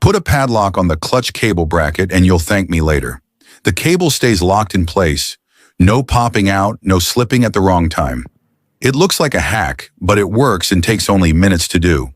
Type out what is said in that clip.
Put a padlock on the clutch cable bracket and you'll thank me later. The cable stays locked in place. No popping out, no slipping at the wrong time. It looks like a hack, but it works and takes only minutes to do.